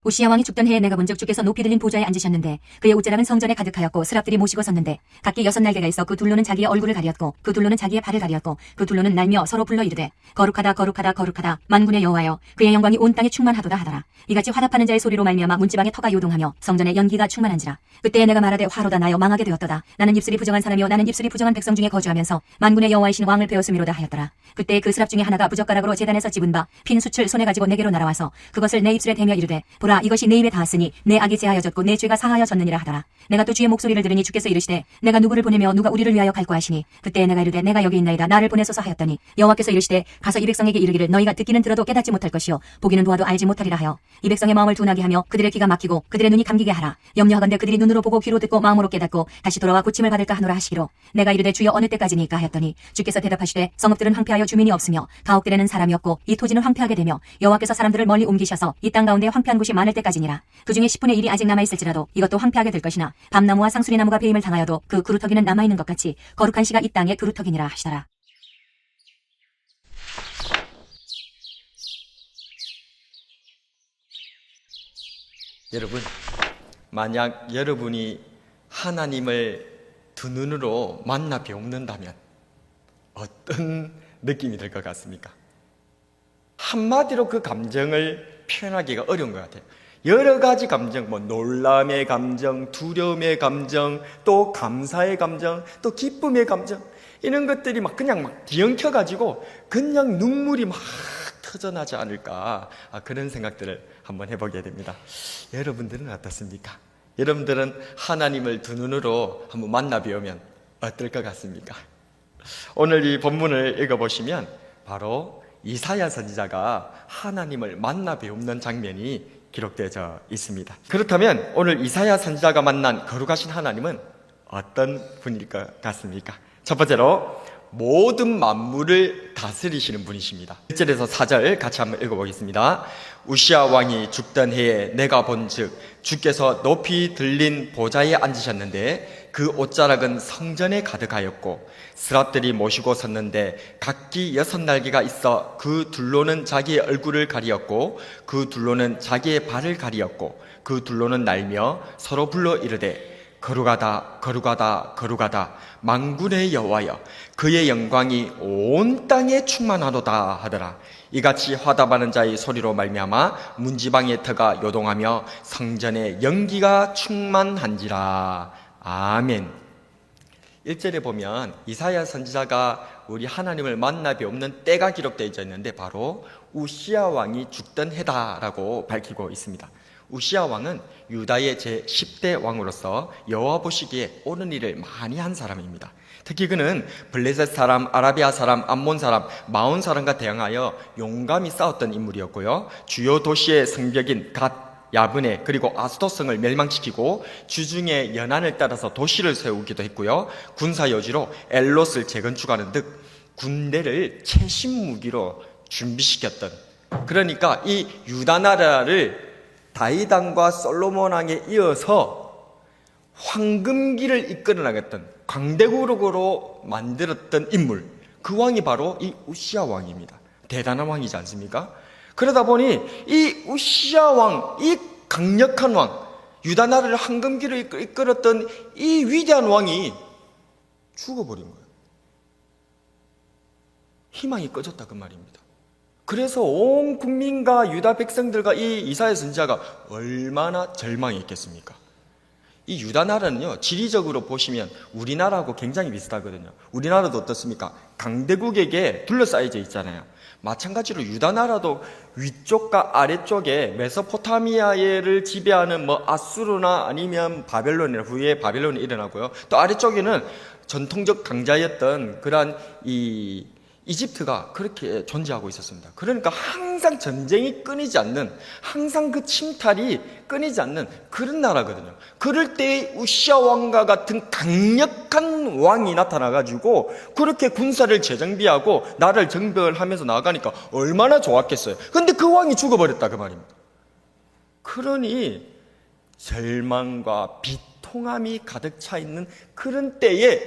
우시야 왕이 죽던 해에 내가 본즉 주께서 높이 들린 보좌에 앉으셨는데 그의 옷자락은 성전에 가득하였고 스랍들이 모시고 섰는데 각기 6날개가 있어 그 둘로는 자기의 얼굴을 가리었고 그 둘로는 자기의 발을 가리었고 그 둘로는 날며 서로 불러 이르되 거룩하다 거룩하다 거룩하다 만군의 여호와여 그의 영광이 온 땅에 충만하도다 하더라. 이같이 화답하는 자의 소리로 말미암아 문지방에 터가 요동하며 성전에 연기가 충만한지라. 그때에 내가 말하되 화로다 나여 망하게 되었도다. 나는 입술이 부정한 사람이요 나는 입술이 부정한 백성 중에 거주하면서 만군의 여호와이신 왕을 배웠음이로다 하였더라. 그때 그 스랍 중에 하나가 부젓가락으로 제단에서 집은 바 핀 숯을 손에 가지고 내게로 날아와서 그것을 내 입술에 대며 이르되 보라 이것이 내 입에 닿았으니 내 악이 제하여졌고 내 죄가 사하여졌느니라 하더라. 내가 또 주의 목소리를 들으니 주께서 이르시되 내가 누구를 보내며 누가 우리를 위하여 갈까 하시니 그때 내가 이르되 내가 여기 있나이다 나를 보내소서 하였더니 여호와께서 이르시되 가서 이 백성에게 이르기를 너희가 듣기는 들어도 깨닫지 못할 것이요 보기는 보아도 알지 못하리라 하여 이 백성의 마음을 둔하게 하며 그들의 귀가 막히고 그들의 눈이 감기게 하라. 염려하건대 그들이 눈으로 보고 귀로 듣고 마음으로 깨닫고 다시 돌아와 고침을 받을까 하노라 하시기로 내가 이르되 주여 어느 때까지니까 하였더니 주께서 대답하시되 성읍들은 황폐하여 주민이 없으며 가옥들에는 사람이 없고 이 토지는 황폐하게 되며 여호와께서 사람들을 멀리 옮기셔서 이 땅 가운데 황폐한 곳이 많을 때까지니라. 그중에 10분의 1이 아직 남아있을지라도 이것도 황폐하게 될 것이나 밤나무와 상수리나무가 배임을 당하여도 그 그루터기는 남아있는 것 같이 거룩한 씨가 이 땅의 그루터기니라 하시더라. 여러분, 만약 여러분이 하나님을 두 눈으로 만나 배운다면 어떤 느낌이 들 것 같습니까? 한마디로 그 감정을 표현하기가 어려운 것 같아요. 여러 가지 감정, 놀람의 감정, 두려움의 감정, 또 감사의 감정, 또 기쁨의 감정, 이런 것들이 그냥 뒤엉켜가지고 그냥 눈물이 막 터져나지 않을까, 그런 생각들을 한번 해보게 됩니다. 여러분들은 어떻습니까? 여러분들은 하나님을 두 눈으로 한번 만나 배우면 어떨 것 같습니까? 오늘 이 본문을 읽어보시면 바로 이사야 선지자가 하나님을 만나 배우는 장면이 기록되어 있습니다. 그렇다면 오늘 이사야 선지자가 만난 거룩하신 하나님은 어떤 분일 것 같습니까? 첫 번째로 모든 만물을 다스리시는 분이십니다. 1절에서 4절 같이 한번 읽어보겠습니다. 우시야 왕이 죽던 해에 내가 본즉 주께서 높이 들린 보좌에 앉으셨는데 그 옷자락은 성전에 가득하였고 스랍들이 모시고 섰는데 각기 6날개가 있어 그 둘로는 자기의 얼굴을 가리었고 그 둘로는 자기의 발을 가리었고 그 둘로는 날며 서로 불러 이르되 거룩하다 거룩하다 거룩하다 만군의 여호와여 그의 영광이 온 땅에 충만하도다 하더라. 이같이 화답하는 자의 소리로 말미암아 문지방의 터가 요동하며 성전에 연기가 충만한지라. 아멘. 1절에 보면 이사야 선지자가 우리 하나님을 만나 배우는 때가 기록되어 있는데 바로 우시야 왕이 죽던 해다라고 밝히고 있습니다. 우시야 왕은 유다의 제10대 왕으로서 여호와 보시기에 옳은 일을 많이 한 사람입니다. 특히 그는 블레셋 사람, 아라비아 사람, 암몬 사람, 마온 사람과 대항하여 용감히 싸웠던 인물이었고요. 주요 도시의 성벽인 갓, 야브네 그리고 아스토성을 멸망시키고 주중에 연안을 따라서 도시를 세우기도 했고요. 군사 여지로 엘롯을 재건축하는 등 군대를 최신 무기로 준비시켰던, 그러니까 이 유다 나라를 다윗 왕과 솔로몬 왕에 이어서 황금기를 이끌어 나갔던 강대국으로 만들었던 인물, 그 왕이 바로 이 우시야 왕입니다. 대단한 왕이지 않습니까? 그러다 보니 이 우시야 왕, 이 강력한 왕, 유다 나라를 황금기로 이끌었던 이 위대한 왕이 죽어버린 거예요. 희망이 꺼졌다 그 말입니다. 그래서 온 국민과 유다 백성들과 이 이사야 선지자가 얼마나 절망했겠습니까? 이 유다 나라는요, 지리적으로 보시면 우리나라하고 굉장히 비슷하거든요. 우리나라도 어떻습니까? 강대국에게 둘러싸여져 있잖아요. 마찬가지로 유다 나라도 위쪽과 아래쪽에 메소포타미아를 지배하는 아수르나 아니면 바벨론, 후에 바벨론이 일어나고요. 또 아래쪽에는 전통적 강자였던 그러한 이집트가 그렇게 존재하고 있었습니다. 그러니까 항상 전쟁이 끊이지 않는, 항상 그 침탈이 끊이지 않는 그런 나라거든요. 그럴 때 우시야 왕과 같은 강력한 왕이 나타나가지고 그렇게 군사를 재정비하고 나라를 정벌 하면서 나아가니까 얼마나 좋았겠어요. 근데 그 왕이 죽어버렸다 그 말입니다. 그러니 절망과 비통함이 가득 차 있는 그런 때에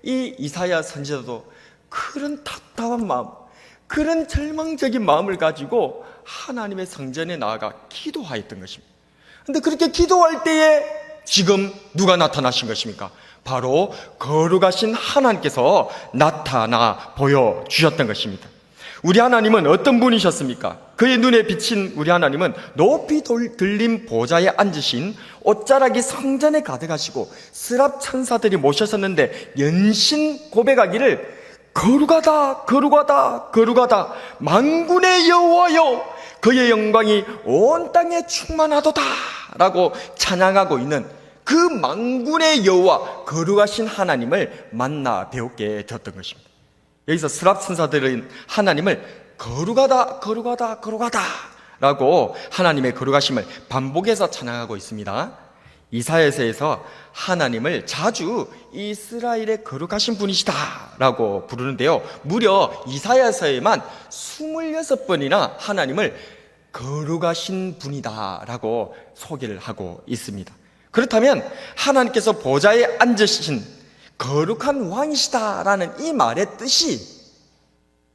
이 이사야 선지자도 그런 답답한 마음, 그런 절망적인 마음을 가지고 하나님의 성전에 나아가 기도하였던 것입니다. 근데 그렇게 기도할 때에 지금 누가 나타나신 것입니까? 바로 거룩하신 하나님께서 나타나 보여주셨던 것입니다. 우리 하나님은 어떤 분이셨습니까? 그의 눈에 비친 우리 하나님은 높이 들린 보좌에 앉으신 옷자락이 성전에 가득하시고 스랍 천사들이 모셨었는데 연신 고백하기를 거룩하다 거룩하다 거룩하다 만군의 여호와여 그의 영광이 온 땅에 충만하도다 라고 찬양하고 있는 그 만군의 여호와 거룩하신 하나님을 만나 배우게 되었던 것입니다. 여기서 스랍 천사들은 하나님을 거룩하다 거룩하다 거룩하다 라고 하나님의 거룩하심을 반복해서 찬양하고 있습니다. 이사야서에서 하나님을 자주 이스라엘의 거룩하신 분이시다 라고 부르는데요, 무려 이사야서에만 26번이나 하나님을 거룩하신 분이다 라고 소개를 하고 있습니다. 그렇다면 하나님께서 보좌에 앉으신 거룩한 왕이시다라는 이 말의 뜻이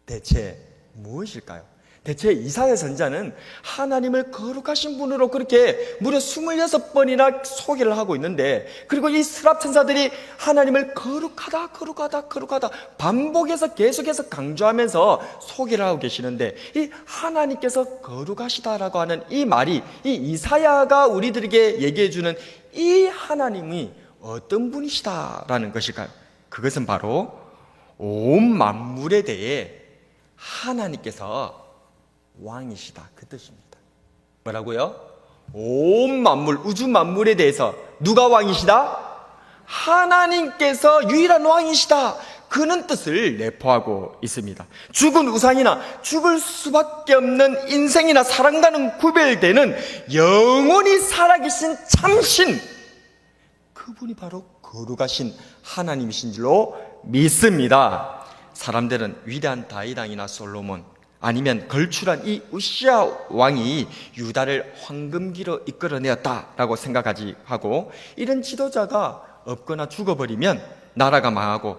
대체 무엇일까요? 대체 이사야 선지자는 하나님을 거룩하신 분으로 그렇게 무려 26번이나 소개를 하고 있는데, 그리고 이 스랍 천사들이 하나님을 거룩하다 거룩하다 거룩하다 반복해서 계속해서 강조하면서 소개를 하고 계시는데, 이 하나님께서 거룩하시다라고 하는 이 말이, 이 이사야가 우리들에게 얘기해 주는 이 하나님이 어떤 분이시다라는 것일까요? 그것은 바로 온 만물에 대해 하나님께서 왕이시다, 그 뜻입니다. 뭐라고요? 온 만물, 우주 만물에 대해서 누가 왕이시다? 하나님께서 유일한 왕이시다, 그는 뜻을 내포하고 있습니다. 죽은 우상이나 죽을 수밖에 없는 인생이나 사랑과는 구별되는 영원히 살아계신 참신, 그분이 바로 거룩하신 하나님이신 줄로 믿습니다. 사람들은 위대한 다윗 왕이나 솔로몬, 아니면 걸출한 이 우시아 왕이 유다를 황금기로 이끌어내었다라고 생각하지 하고, 이런 지도자가 없거나 죽어버리면 나라가 망하고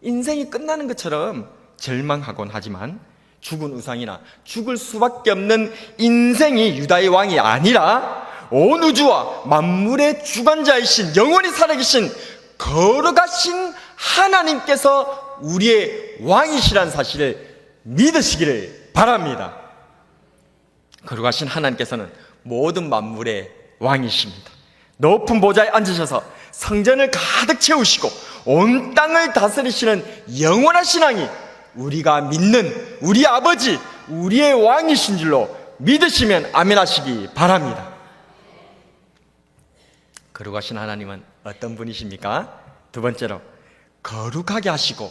인생이 끝나는 것처럼 절망하곤 하지만, 죽은 우상이나 죽을 수밖에 없는 인생이 유다의 왕이 아니라 온 우주와 만물의 주관자이신 영원히 살아계신 거룩하신 하나님께서 우리의 왕이시란 사실을 믿으시기를 바랍니다. 거룩하신 하나님께서는 모든 만물의 왕이십니다. 높은 보좌에 앉으셔서 성전을 가득 채우시고 온 땅을 다스리시는 영원하신 왕이 우리가 믿는 우리 아버지, 우리의 왕이신 줄로 믿으시면 아멘 하시기 바랍니다. 거룩하신 하나님은 어떤 분이십니까? 두 번째로, 거룩하게 하시고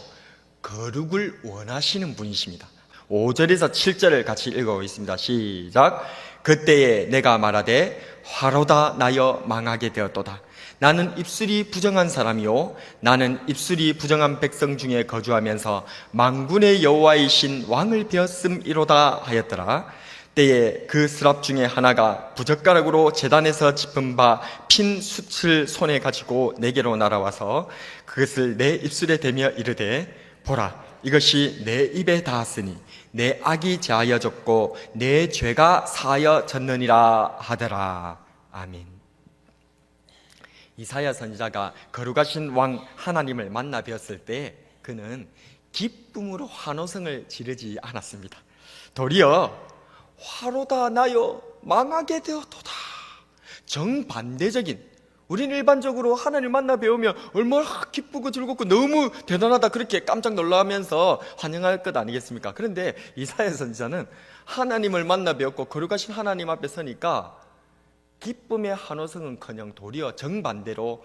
거룩을 원하시는 분이십니다. 5절에서 7절을 같이 읽어보겠습니다. 시작. 그때에 내가 말하되 화로다 나여 망하게 되었도다. 나는 입술이 부정한 사람이요 나는 입술이 부정한 백성 중에 거주하면서 만군의 여호와이신 왕을 베었음이로다 하였더라. 때에 그 스랍 중에 하나가 부젓가락으로 제단에서 짚은 바 핀 숯을 손에 가지고 내게로 날아와서 그것을 내 입술에 대며 이르되 보라, 이것이 내 입에 닿았으니 내 악이 제하여졌고 내 죄가 사하여졌느니라 하더라. 아멘. 이사야 선지자가 거룩하신 왕 하나님을 만나 뵈었을 때 그는 기쁨으로 환호성을 지르지 않았습니다. 도리어 화로다 나여 망하게 되었도다, 정반대적인, 우리는 일반적으로 하나님을 만나 배우면 얼마나 기쁘고 즐겁고 너무 대단하다 그렇게 깜짝 놀라면서 환영할 것 아니겠습니까? 그런데 이사야 선지자는 하나님을 만나 배웠고 거룩하신 하나님 앞에 서니까 기쁨의 환호성은커녕 도리어 정반대로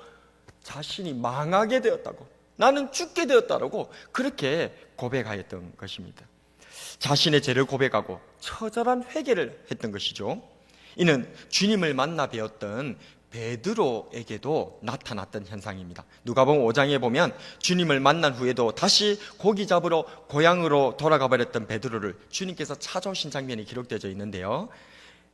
자신이 망하게 되었다고, 나는 죽게 되었다라고 그렇게 고백하였던 것입니다. 자신의 죄를 고백하고 처절한 회개를 했던 것이죠. 이는 주님을 만나 배웠던 베드로에게도 나타났던 현상입니다. 누가복음 5장에 보면 주님을 만난 후에도 다시 고기 잡으러 고향으로 돌아가 버렸던 베드로를 주님께서 찾아오신 장면이 기록되어 있는데요,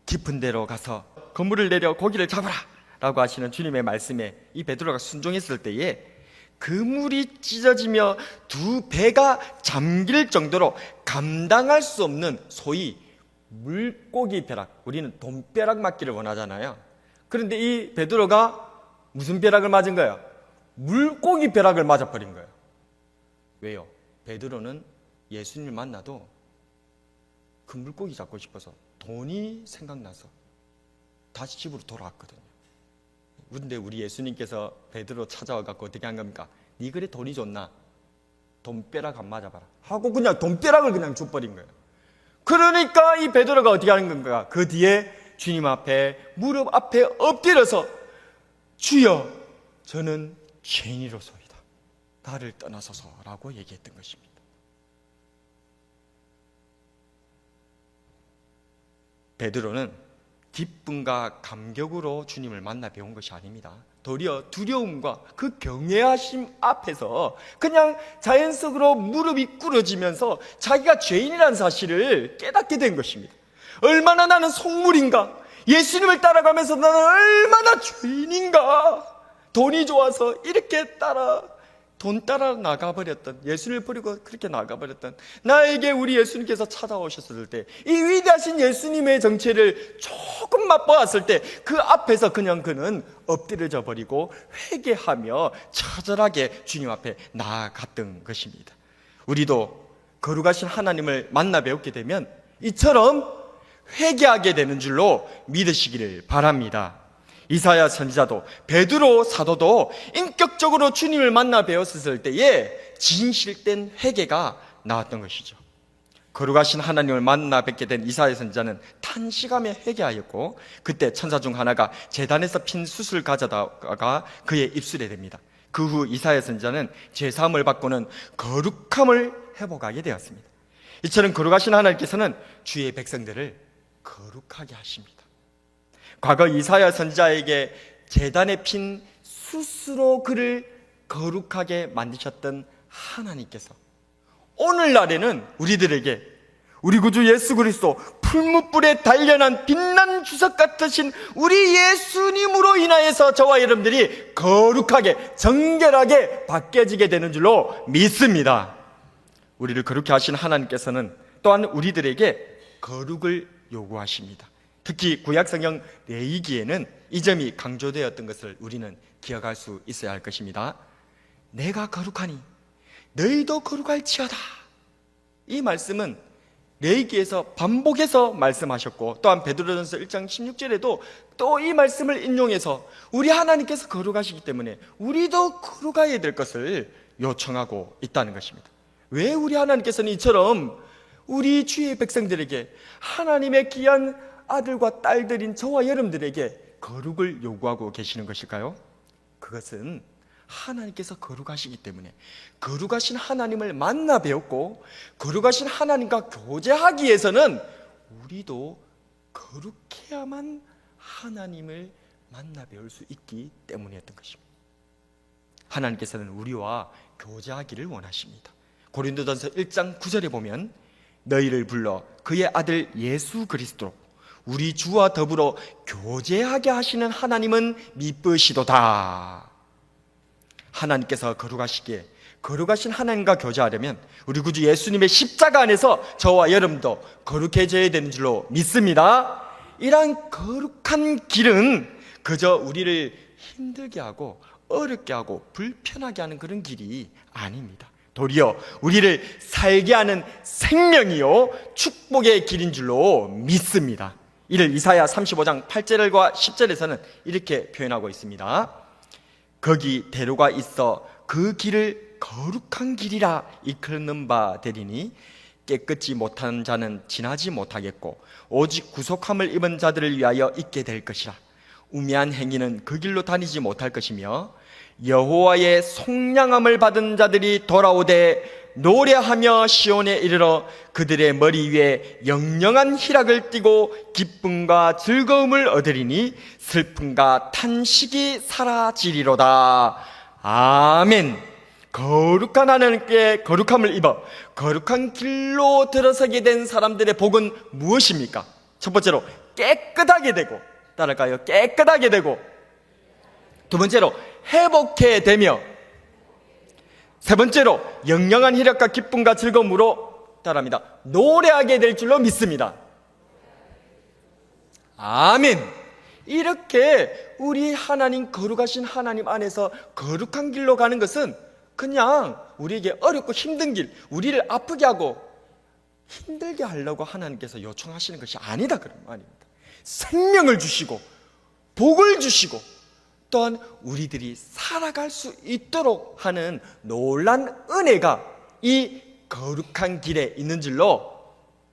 깊은 데로 가서 그물을 내려 고기를 잡아라 라고 하시는 주님의 말씀에 이 베드로가 순종했을 때에 그물이 찢어지며 두 배가 잠길 정도로 감당할 수 없는 소위 물고기 벼락, 우리는 돈벼락 맞기를 원하잖아요. 그런데 이 베드로가 무슨 벼락을 맞은 거야? 물고기 벼락을 맞아버린 거예요. 왜요? 베드로는 예수님을 만나도 그 물고기 잡고 싶어서 돈이 생각나서 다시 집으로 돌아왔거든요. 그런데 우리 예수님께서 베드로 찾아와 갖고 어떻게 한 겁니까? 니 그래 돈이 좋나? 돈벼락 안 맞아봐라 하고 그냥 돈벼락을 그냥 줘버린 거예요. 그러니까 이 베드로가 어떻게 하는 건가? 그 뒤에 주님 앞에 무릎 앞에 엎드려서 주여 저는 죄인이로소이다 나를 떠나소서라고 얘기했던 것입니다. 베드로는 기쁨과 감격으로 주님을 만나 배운 것이 아닙니다. 도리어 두려움과 그 경외하심 앞에서 그냥 자연적으로 무릎이 꿇어지면서 자기가 죄인이라는 사실을 깨닫게 된 것입니다. 얼마나 나는 속물인가? 예수님을 따라가면서 나는 얼마나 죄인인가? 돈이 좋아서 이렇게 돈 따라 나가버렸던, 예수님을 버리고 그렇게 나가버렸던 나에게 우리 예수님께서 찾아오셨을 때 이 위대하신 예수님의 정체를 조금 맛보았을 때 그 앞에서 그냥 그는 엎드려져 버리고 회개하며 처절하게 주님 앞에 나아갔던 것입니다. 우리도 거룩하신 하나님을 만나 배웠게 되면 이처럼 회개하게 되는 줄로 믿으시기를 바랍니다. 이사야 선지자도 베드로 사도도 인격적으로 주님을 만나 배웠을 때에 진실된 회개가 나왔던 것이죠. 거룩하신 하나님을 만나 뵙게 된 이사야 선지자는 탄식하며 회개하였고 그때 천사 중 하나가 제단에서 핀 숯을 가져다가 그의 입술에 댑니다. 그 후 이사야 선지자는 제사함을 받고는 거룩함을 회복하게 되었습니다. 이처럼 거룩하신 하나님께서는 주의 백성들을 거룩하게 하십니다. 과거 이사야 선지자에게 제단에 핀 숯으로 그를 거룩하게 만드셨던 하나님께서 오늘날에는 우리들에게 우리 구주 예수 그리스도 풀무불에 단련한 빛난 주석 같으신 우리 예수님으로 인하여서 저와 여러분들이 거룩하게 정결하게 바뀌어지게 되는 줄로 믿습니다. 우리를 거룩히 하신 하나님께서는 또한 우리들에게 거룩을 요구하십니다. 특히 구약성경 레위기에는 이 점이 강조되었던 것을 우리는 기억할 수 있어야 할 것입니다. 내가 거룩하니 너희도 거룩할지어다. 이 말씀은 레위기에서 반복해서 말씀하셨고 또한 베드로전서 1장 16절에도 또 이 말씀을 인용해서 우리 하나님께서 거룩하시기 때문에 우리도 거룩해야 될 것을 요청하고 있다는 것입니다. 왜 우리 하나님께서는 이처럼 우리 주의 백성들에게 하나님의 귀한 아들과 딸들인 저와 여러분들에게 거룩을 요구하고 계시는 것일까요? 그것은 하나님께서 거룩하시기 때문에 거룩하신 하나님을 만나 배웠고 거룩하신 하나님과 교제하기 위해서는 우리도 거룩해야만 하나님을 만나 배울 수 있기 때문이었던 것입니다. 하나님께서는 우리와 교제하기를 원하십니다. 고린도전서 1장 9절에 보면 너희를 불러 그의 아들 예수 그리스도로 우리 주와 더불어 교제하게 하시는 하나님은 미쁘시도다. 하나님께서 거룩하시기에 거룩하신 하나님과 교제하려면 우리 구주 예수님의 십자가 안에서 저와 여러분도 거룩해져야 되는 줄로 믿습니다. 이러한 거룩한 길은 그저 우리를 힘들게 하고 어렵게 하고 불편하게 하는 그런 길이 아닙니다. 도리어 우리를 살게 하는 생명이요 축복의 길인 줄로 믿습니다. 이를 이사야 35장 8절과 10절에서는 이렇게 표현하고 있습니다. 거기 대로가 있어 그 길을 거룩한 길이라 이끄는 바 되리니 깨끗이 못한 자는 지나지 못하겠고 오직 구속함을 입은 자들을 위하여 있게 될 것이라. 우매한 행위는 그 길로 다니지 못할 것이며 여호와의 속량함을 받은 자들이 돌아오되 노래하며 시온에 이르러 그들의 머리 위에 영영한 희락을 띠고 기쁨과 즐거움을 얻으리니 슬픔과 탄식이 사라지리로다. 아멘. 거룩한 하나님께 거룩함을 입어 거룩한 길로 들어서게 된 사람들의 복은 무엇입니까? 첫 번째로 깨끗하게 되고, 따라갈까요? 깨끗하게 되고, 두 번째로 회복해 되며, 세 번째로 영영한 희락과 기쁨과 즐거움으로, 따라합니다, 노래하게 될 줄로 믿습니다. 아멘. 이렇게 우리 하나님, 거룩하신 하나님 안에서 거룩한 길로 가는 것은 그냥 우리에게 어렵고 힘든 길, 우리를 아프게 하고 힘들게 하려고 하나님께서 요청하시는 것이 아니다, 그런 말입니다. 생명을 주시고 복을 주시고 또한 우리들이 살아갈 수 있도록 하는 놀란 은혜가 이 거룩한 길에 있는 줄로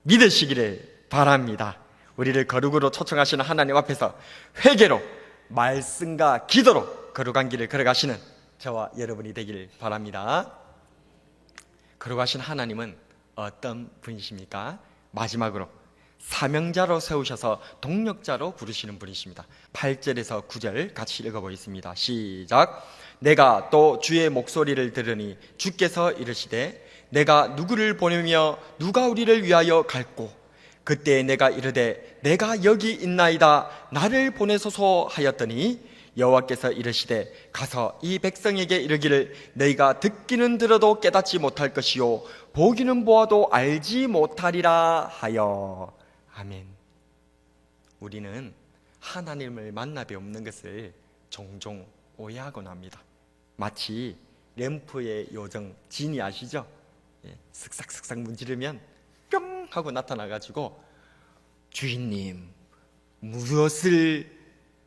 믿으시기를 바랍니다. 우리를 거룩으로 초청하시는 하나님 앞에서 회개로, 말씀과 기도로 거룩한 길을 걸어가시는 저와 여러분이 되기를 바랍니다. 거룩하신 하나님은 어떤 분이십니까? 마지막으로 사명자로 세우셔서 동력자로 부르시는 분이십니다. 8절에서 9절 같이 읽어보겠습니다. 시작. 내가 또 주의 목소리를 들으니 주께서 이르시되 내가 누구를 보내며 누가 우리를 위하여 갈꼬. 그때 내가 이르되 내가 여기 있나이다 나를 보내소서 하였더니 여호와께서 이르시되 가서 이 백성에게 이르기를 너희가 듣기는 들어도 깨닫지 못할 것이요 보기는 보아도 알지 못하리라 하여. 아멘. 우리는 하나님을 만나 뵙는 것을 종종 오해하곤 합니다. 마치 램프의 요정 진이 아시죠? 슥싹슥싹 문지르면 뿅 하고 나타나가지고 주인님 무엇을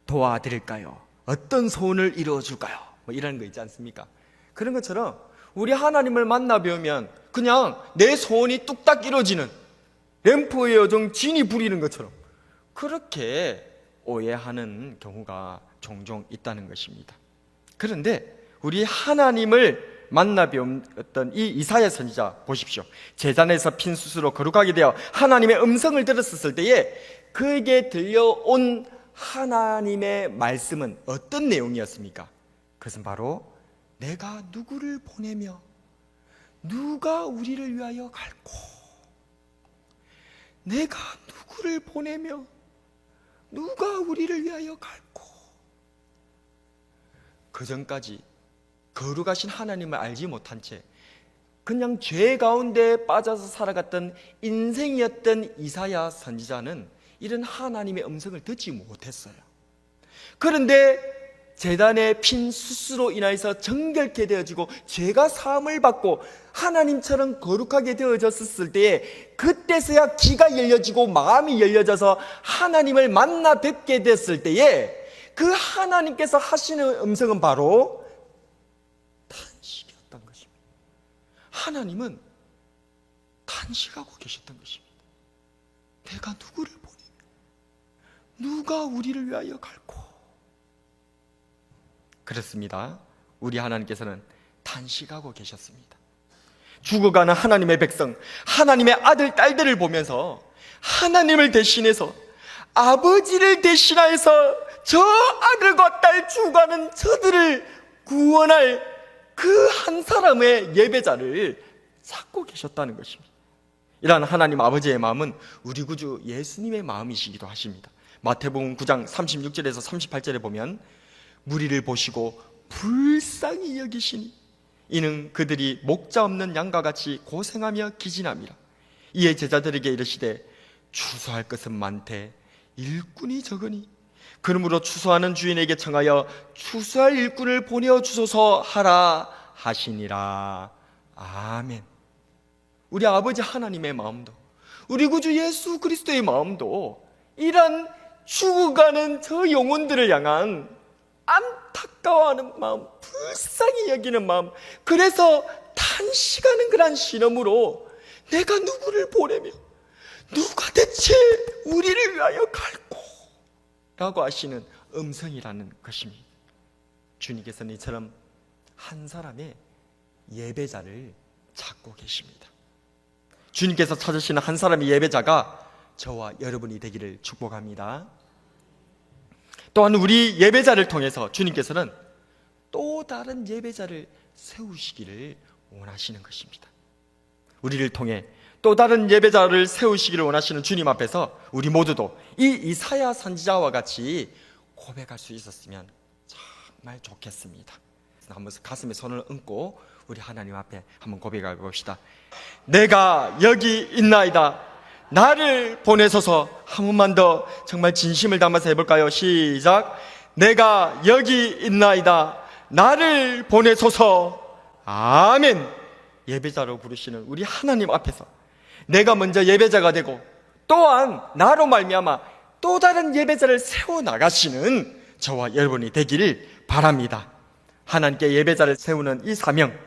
도와드릴까요? 어떤 소원을 이루어줄까요? 뭐 이런 거 있지 않습니까? 그런 것처럼 우리 하나님을 만나 뵈면 그냥 내 소원이 뚝딱 이루어지는 램프의 요정 진이 부리는 것처럼 그렇게 오해하는 경우가 종종 있다는 것입니다. 그런데 우리 하나님을 만나 뵈었던 이 이사야 선지자 보십시오. 제단에서 핀 숯으로 거룩하게 되어 하나님의 음성을 들었을 때에 그에게 들려온 하나님의 말씀은 어떤 내용이었습니까? 그것은 바로 내가 누구를 보내며 누가 우리를 위하여 갈꼬. 내가 누구를 보내며 누가 우리를 위하여 갈꼬. 그 전까지 거룩하신 하나님을 알지 못한 채 그냥 죄 가운데 빠져서 살아갔던 인생이었던 이사야 선지자는 이런 하나님의 음성을 듣지 못했어요. 그런데 제단에 핀 숯으로 인하여서 정결케 되어지고 죄가 사함을 받고 하나님처럼 거룩하게 되어졌을 때에 그때서야 귀가 열려지고 마음이 열려져서 하나님을 만나 뵙게 됐을 때에 그 하나님께서 하시는 음성은 바로 탄식이었던 것입니다. 하나님은 탄식하고 계셨던 것입니다. 내가 누구를 보내며 누가 우리를 위하여 갈고. 그렇습니다. 우리 하나님께서는 탄식하고 계셨습니다. 죽어가는 하나님의 백성, 하나님의 아들, 딸들을 보면서 하나님을 대신해서 아버지를 대신하여서 저 아들과 딸 죽어가는 저들을 구원할 그 한 사람의 예배자를 찾고 계셨다는 것입니다. 이러한 하나님 아버지의 마음은 우리 구주 예수님의 마음이시기도 하십니다. 마태복음 9장 36절에서 38절에 보면 무리를 보시고 불쌍히 여기시니 이는 그들이 목자 없는 양과 같이 고생하며 기진함이라. 이에 제자들에게 이르시되 추수할 것은 많되 일꾼이 적으니 그러므로 추수하는 주인에게 청하여 추수할 일꾼을 보내어 주소서 하라 하시니라. 아멘. 우리 아버지 하나님의 마음도 우리 구주 예수 그리스도의 마음도 이런 죽어가는 저 영혼들을 향한 안타까워하는 마음, 불쌍히 여기는 마음, 그래서 탄식하는 그런 신음으로 내가 누구를 보내며 누가 대체 우리를 위하여 갈꼬 라고 하시는 음성이라는 것입니다. 주님께서는 이처럼 한 사람의 예배자를 찾고 계십니다. 주님께서 찾으시는 한 사람의 예배자가 저와 여러분이 되기를 축복합니다. 또한 우리 예배자를 통해서 주님께서는 또 다른 예배자를 세우시기를 원하시는 것입니다. 우리를 통해 또 다른 예배자를 세우시기를 원하시는 주님 앞에서 우리 모두도 이 이사야 선지자와 같이 고백할 수 있었으면 정말 좋겠습니다. 한번 가슴에 손을 얹고 우리 하나님 앞에 한번 고백해 봅시다. 내가 여기 있나이다. 나를 보내소서. 한 번만 더 정말 진심을 담아서 해볼까요? 시작. 내가 여기 있나이다. 나를 보내소서. 아멘. 예배자로 부르시는 우리 하나님 앞에서 내가 먼저 예배자가 되고 또한 나로 말미암아 또 다른 예배자를 세워나가시는 저와 여러분이 되기를 바랍니다. 하나님께 예배자를 세우는 이 사명,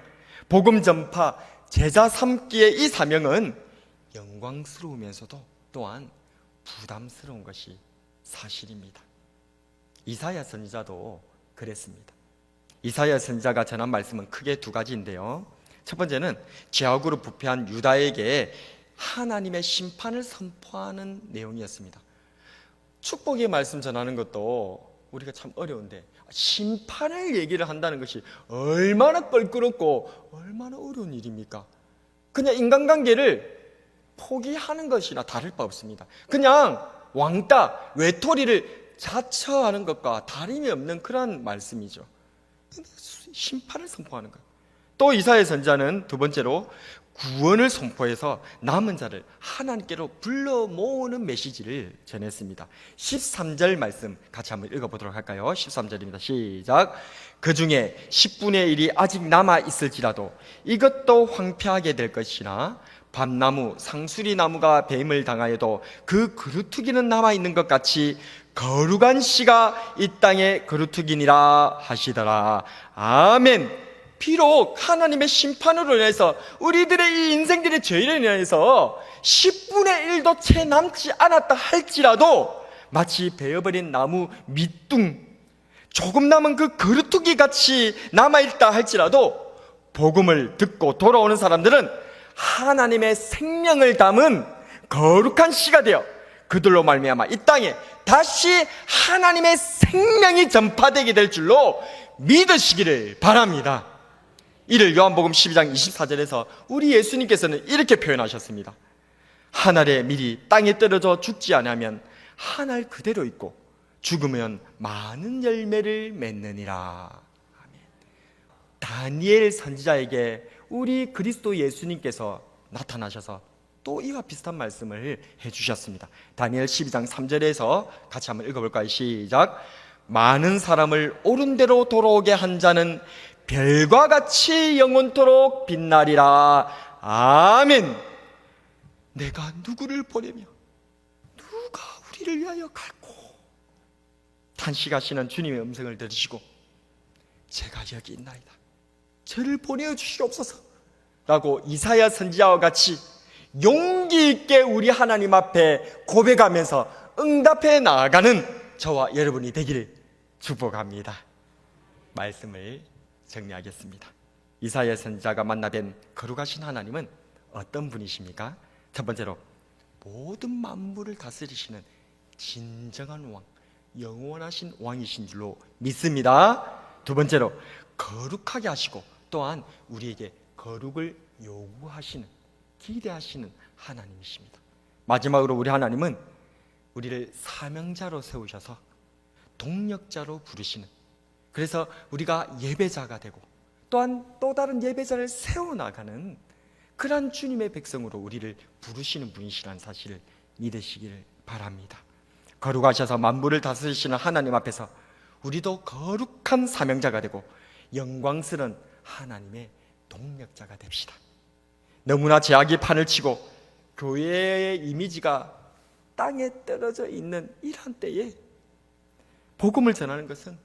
복음 전파, 제자 삼기의 이 사명은 영광스러우면서도 또한 부담스러운 것이 사실입니다. 이사야 선지자도 그랬습니다. 이사야 선지자가 전한 말씀은 크게 두 가지인데요. 첫 번째는 죄악으로 부패한 유다에게 하나님의 심판을 선포하는 내용이었습니다. 축복의 말씀 전하는 것도 우리가 참 어려운데 심판을 얘기를 한다는 것이 얼마나 껄끄럽고 얼마나 어려운 일입니까? 그냥 인간관계를 포기하는 것이나 다를 바 없습니다. 그냥 왕따, 외톨이를 자처하는 것과 다름이 없는 그런 말씀이죠. 심판을 선포하는 것. 또 이사야 선지자는 두 번째로 구원을 선포해서 남은 자를 하나님께로 불러 모으는 메시지를 전했습니다. 13절 말씀 같이 한번 읽어보도록 할까요? 13절입니다. 시작. 그 중에 10분의 1이 아직 남아 있을지라도 이것도 황폐하게 될 것이나 밤나무, 상수리 나무가 뱀을 당하여도 그 그루터기는 남아있는 것 같이 거룩한 씨가 이 땅에 그루터기니라 하시더라. 아멘. 비록 하나님의 심판으로 인해서 우리들의 이 인생들의 죄로 인해서 10분의 1도 채 남지 않았다 할지라도 마치 베어버린 나무 밑둥, 조금 남은 그 그루터기 같이 남아있다 할지라도 복음을 듣고 돌아오는 사람들은 하나님의 생명을 담은 거룩한 씨가 되어 그들로 말미암아 이 땅에 다시 하나님의 생명이 전파되게 될 줄로 믿으시기를 바랍니다. 이를 요한복음 12장 24절에서 우리 예수님께서는 이렇게 표현하셨습니다. 한 알의 밀이 땅에 떨어져 죽지 않으면 한 알 그대로 있고 죽으면 많은 열매를 맺느니라. 아멘. 다니엘 선지자에게 우리 그리스도 예수님께서 나타나셔서 또 이와 비슷한 말씀을 해주셨습니다. 다니엘 12장 3절에서 같이 한번 읽어볼까요? 시작. 많은 사람을 옳은 대로 돌아오게 한 자는 별과 같이 영원토록 빛나리라. 아멘. 내가 누구를 보내며 누가 우리를 위하여 갈고 탄식하시는 주님의 음성을 들으시고 제가 여기 있나이다, 저를 보내어 주시옵소서 라고 이사야 선지자와 같이 용기 있게 우리 하나님 앞에 고백하면서 응답해 나아가는 저와 여러분이 되기를 축복합니다. 말씀을 정리하겠습니다. 이사야 선지자가 만나뵌 거룩하신 하나님은 어떤 분이십니까? 첫 번째로 모든 만물을 다스리시는 진정한 왕, 영원하신 왕이신 줄로 믿습니다. 두 번째로 거룩하게 하시고 또한 우리에게 거룩을 요구하시는, 기대하시는 하나님이십니다. 마지막으로 우리 하나님은 우리를 사명자로 세우셔서 동력자로 부르시는, 그래서 우리가 예배자가 되고 또한 또 다른 예배자를 세워나가는 그러한 주님의 백성으로 우리를 부르시는 분이시라는 사실을 믿으시기를 바랍니다. 거룩하셔서 만물을 다스리시는 하나님 앞에서 우리도 거룩한 사명자가 되고 영광스러운 하나님의 동력자가 됩시다. 너무나 제약이 판을 치고 교회의 이미지가 땅에 떨어져 있는 이런 때에 복음을 전하는 것은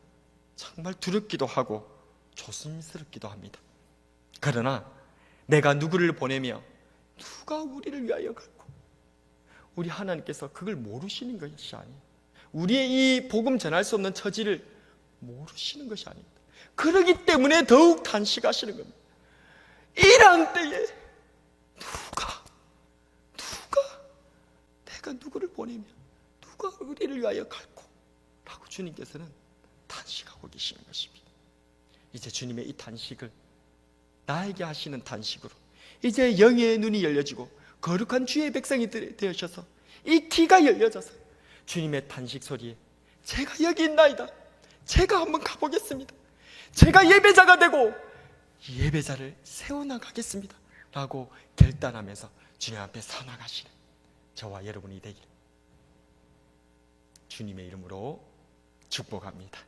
정말 두렵기도 하고 조심스럽기도 합니다. 그러나 내가 누구를 보내며 누가 우리를 위하여 갈고, 우리 하나님께서 그걸 모르시는 것이 아니에요. 우리의 이 복음 전할 수 없는 처지를 모르시는 것이 아닙니다. 그러기 때문에 더욱 탄식하시는 겁니다. 이런 때에 누가 내가 누구를 보내며 누가 우리를 위하여 갈고 라고 주님께서는 탄식하고 계시는 것입니다. 이제 주님의 이 탄식을 나에게 하시는 탄식으로 이제 영의 눈이 열려지고 거룩한 주의 백성이 되어셔서 이 귀가 열려져서 주님의 탄식 소리에 제가 여기 있나이다, 제가 한번 가보겠습니다, 제가 예배자가 되고 예배자를 세워나가겠습니다 라고 결단하면서 주님 앞에 서나가시는 저와 여러분이 되길 주님의 이름으로 축복합니다.